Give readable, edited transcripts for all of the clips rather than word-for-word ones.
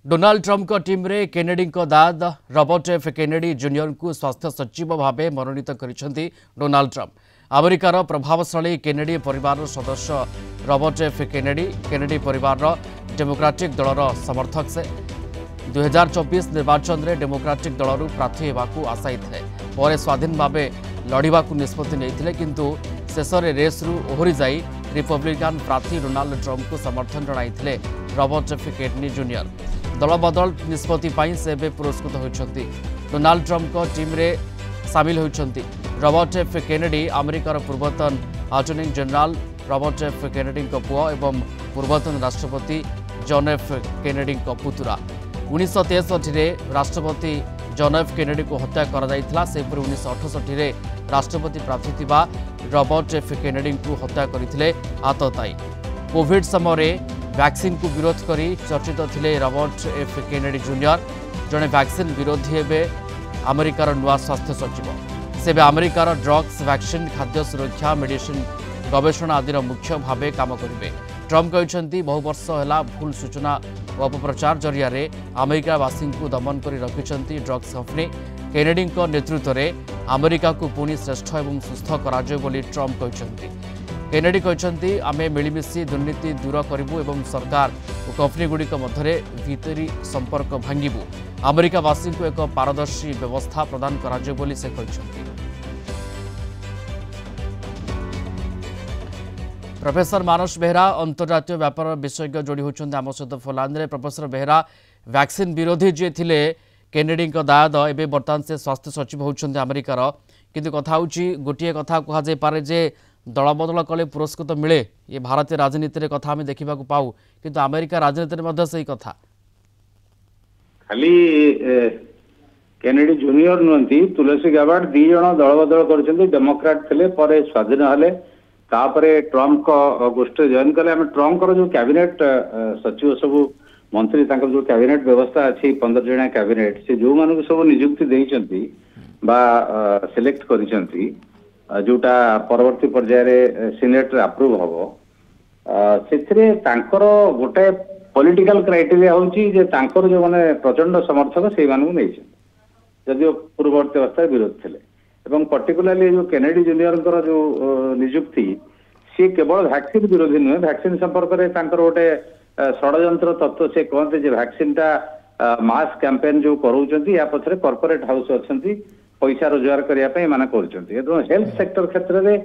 Donald Trump को team रे Kennedy को दाद रॉबर्ट एफ केनेडी जूनियर को स्वास्थ्य सचिव भाव मनोनीत करिसेंती डोनाल्ड ट्रंप। अमेरिकार प्रभावशाली केनेडी परिवार सदस्य रॉबर्ट एफ केनेडी परिवार डेमोक्रेटिक दलर समर्थक से 2024 निर्वाचन में डेमोक्रेटिक दलरू प्रार्थी होगाकू आशायी थे पर स्वाधीन भाव लड़वा निष्पत्ति नहीं किंतु शेष रेस रु ओहरी जाई रिपब्लिकान प्रार्थी डोनाल्ड ट्रंप को समर्थन जणाई रॉबर्ट एफ केनेडी जूनियर। दल बदल निष्पत्ति से पुरस्कृत होती डोनाल्ड ट्रंप को टीम रे सामिल होती रॉबर्ट एफ केनेडी अमेरिकार पूर्वतन attorney general Robert F Kennedy पुआ एवं पूर्वतन राष्ट्रपति जॉन एफ केनेडी पुतुरा। 1963 राष्ट्रपति जॉन एफ केनेडी को हत्या कर 1968 राष्ट्रपति प्रार्थी थिबा रॉबर्ट एफ केनेडी को हत्या करथिले आतताई। कोविड समय वैक्सीन को विरोध करी चर्चित थिले रॉबर्ट एफ केनेडी जूनियर। जड़े वैक्सीन विरोधी एवं अमेरिकार नुआ स्वास्थ्य सचिव से अमेरिकार ड्रग्स वैक्सीन खाद्य सुरक्षा मेडिसिन गवेषणा आदिर मुख्य भाव काम करेंगे। ट्रंप कहते बहु वर्ष है भूल सूचना और अपप्रचार जरिया अमेरिकावासी को दमन कर रखिंट ड्रग्स कंपनी। केनेडी नेतृत्व में अमेरिका को पुणी श्रेष्ठ और सुस्थ कर ट्रंप कहते। केनेडी कहते आमे मिलमिशी दुर्नीति दूर करूँ और सरकार और कंपनी गुड़िक मध्य भितरी संपर्क भांगू अमेरिकावासी को एक पारदर्शी व्यवस्था प्रदान कर से कहते। प्रोफेसर मानस बेहरा अंतर्जातीय व्यापार विषयज्ञ जोड़ी होती आम सहित फोलांद में। प्रोफेसर बेहरा वैक्सीन विरोधी जी थे केनेडी दायद एवं बर्तमान से स्वास्थ्य सचिव होती अमेरिकार किंतु कथा गोटे कथा कहुपे जे दल बदल कले पुरस्कृत मिले ये भारतीय राजनीति कथा आम देखा पाऊ किंतु अमेरिका राजनीति से कथा खाली केनेडी जूनियर नुहति तुलसी गाबार्ड दी जन दल बदल कर डेमोक्रेट थे पर स्वाधीन हेले तापरे ट्रंप को गोष्ठी जॉइन कले। आम ट्रंप जो कैबिनेट सचिव सब मंत्री जो कैबिनेट व्यवस्था अच्छी 15 जणिया कैबिनेट से जो मानक सब नियुक्ति देइचंती बा सिलेक्ट करिसंती जोटा परवर्ती पर्याय सीनेट रे अप्रूव हबो सेथरे तांकर गोटे पॉलिटिकल क्राइटेरिया होची जे तांकर जो माने प्रचंड समर्थक से मानक नेइछ जदियो पूर्ववर्ती अवस्था विरोध थिले एवं पर्टिकुलरली जो केनेडी जूनियर जो नियुक्ति सी केवल वैक्सीन विरोधी नुहे वैक्सीन संपर्क में गोटे षड्यंत्र तत्व से कहते जे वैक्सीन टा मास कैंपेन जो करूछंती या पछरे कॉर्पोरेट हाउस अछंती पैसा रोजगार करिया पे माने करूछंती एवं हेल्थ सेक्टर क्षेत्र में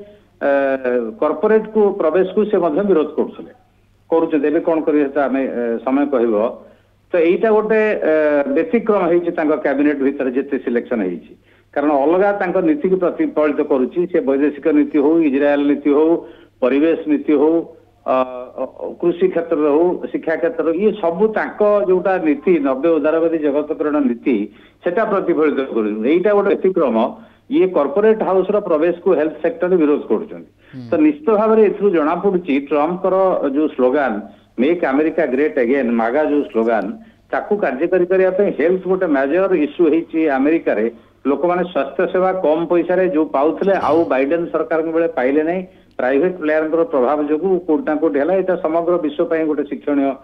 कॉर्पोरेट को प्रवेश को से मध्य विरोध करूछंती एबे कोन करिया ता हमें समय कहबो तो एटा गोटे व्यतिक्रम हेछि तांको कैबिनेट भीतर जेते सिलेक्शन हेछि कारण अलग नीति को प्रतिफलित करुच्ची से वैदेशिक नीति हो इजरायल नीति हो परिवेश नीति हो कृषि क्षेत्र हो शिक्षा क्षेत्र ये सब जोटा नीति नब्बे उदारवादी जगतकरण नीति सेटा प्रतिफलित करा गोटे व्यतिक्रम ये कॉर्पोरेट हाउस रो प्रवेश को हेल्थ सेक्टर विरोध कर तो निश्चित भाव में एथु जना पड़ी ट्रंप जो slogan make America great again मागा जो स्लोगान ताकू कार्यकारी करने हेल्थ गोटे मेजर इश्यू होती अमेरिका रे लोक मैंने स्वास्थ्य सेवा कम पैसा रे जो पाउथले आउ बाइडेन सरकार के बेले पाइले नहीं प्राइवेट प्लेयर प्रभाव जो कोटा कोटी है समग्र विश्व पर गोटे शिक्षणीय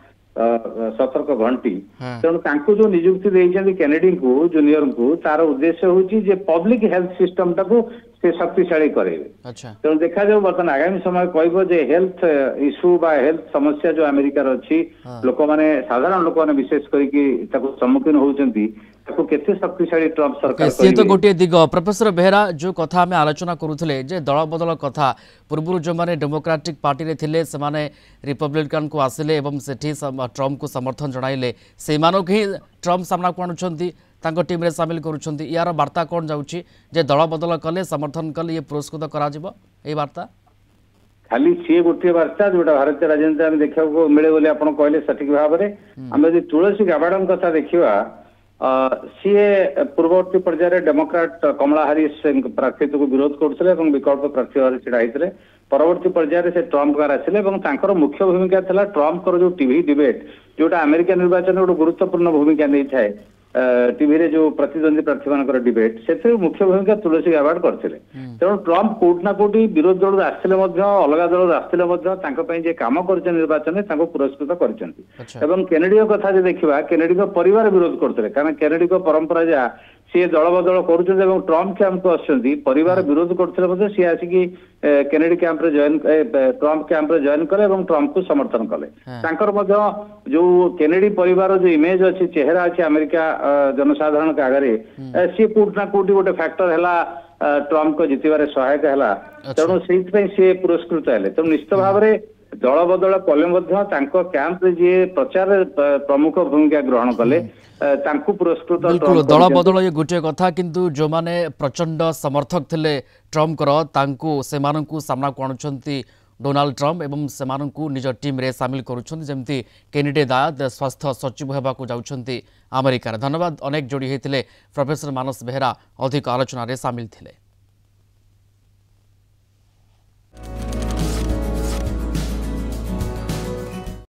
सतर्क घंटी तेणु जो नियुक्ति देइछन्ती केनेडी को जूनियर को तार उद्देश्य होची जे पब्लिक हेल्थ सिस्टम टाको से शक्तिशाली करेबे। तेणु देखा जाऊ बर्तमान आगामी समय कहबो जे हेल्थ इश्यू बा हेल्थ समस्या जो अमेरिका अच्छी लोक माने साधारण लोक माने विशेष करके सम्मुखीन होउछन्ती ताको केते शक्तिशाली ट्रंप सरकार से तो गोटे दिग। प्रोफेसर बेहरा जो कथा आम आलोचना करुले जे दल बदल कथा पूर्व जो माने डेमोक्रेटिक पार्टी रे थिले से माने रिपब्लिकन को आसिले एवं सेठी ट्रंप को समर्थन जणाइले से मानक ही ट्रंप सामना को आणुछन्ती तांको टीम रे शामिल करुछन्ती यार वार्ता कोन जाउची जे दल बदल कले समर्थन कले ये पुरस्कृत करा जिवो ए वार्ता खाली सी गोटे वार्ता जोटा भारतीय राजनीति आम देखा मिले बोले आप कहले सठिक भाव में आम यदि तुलसी गाबार्ड कथा देखा सी पूर्ववर्ती पर्यायर डेमोक्रेट कमला हारिस प्रार्थित्व को विरोध करते विकल्प प्रार्थी भाव छड़ा होते परवर्ती पर्यायर से ट्रंप गार आसिले मुख्य भूमिका था ट्रंप जो टीवी डिबेट जोटा अमेरिका निर्वाचन गोटे गुरुत्वपूर्ण भूमिका नहीं थाए टीवी रे जो प्रतिद्वंदी प्रार्थी मानकर डिबेट से मुख्य भूमिका तुलसी गाबार्ड करते तेणु ट्रम्प कोर्ट ना कोर्ट विरोधी दल आसते अलग दल आसते जे काम कर निर्वाचन में पुरस्कृत कर केनेडी कथा देखा केनेडी परिवार विरोध करते कारण केनेडी परंपरा जहाँ सी दल बदल कर ट्रम्प कैंप को आसुँच परिवार विरोध करते सी आसिकी केनेडी कैंप रे जॉइन ट्रम्प कैंप रे जॉइन कले ट्रम्प को समर्थन कले जो केनेडी परिवार जो इमेज अच्छी चेहरा अच्छी अमेरिका जनसाधारण के आगे सी कोट ना कोटी गोटे फैक्टर है ट्रम्प को जितबार सहायक है तेणु से पुरस्कृत है तेणु निश्चित भाव में दल बदल कले कैंप रे जी प्रचार प्रमुख भूमिका ग्रहण कले पुरस्कृत बिल्कुल दल बदल ये गोटे कथा किंतु जो माने प्रचंड समर्थक थिले ट्रम्प से सामना को आणुछंती डोनाल्ड ट्रम्प एवं सेमानंकु निज टीम रे शामिल करुछंती जेमती केनेडी दाद स्वास्थ्य सचिव हेबाकु जाउछंती अमेरिका। धन्यवाद। अनेक जोड़ी होते प्रोफेसर मानस बेहेरा अधिक आलोचन रे शामिल थिले।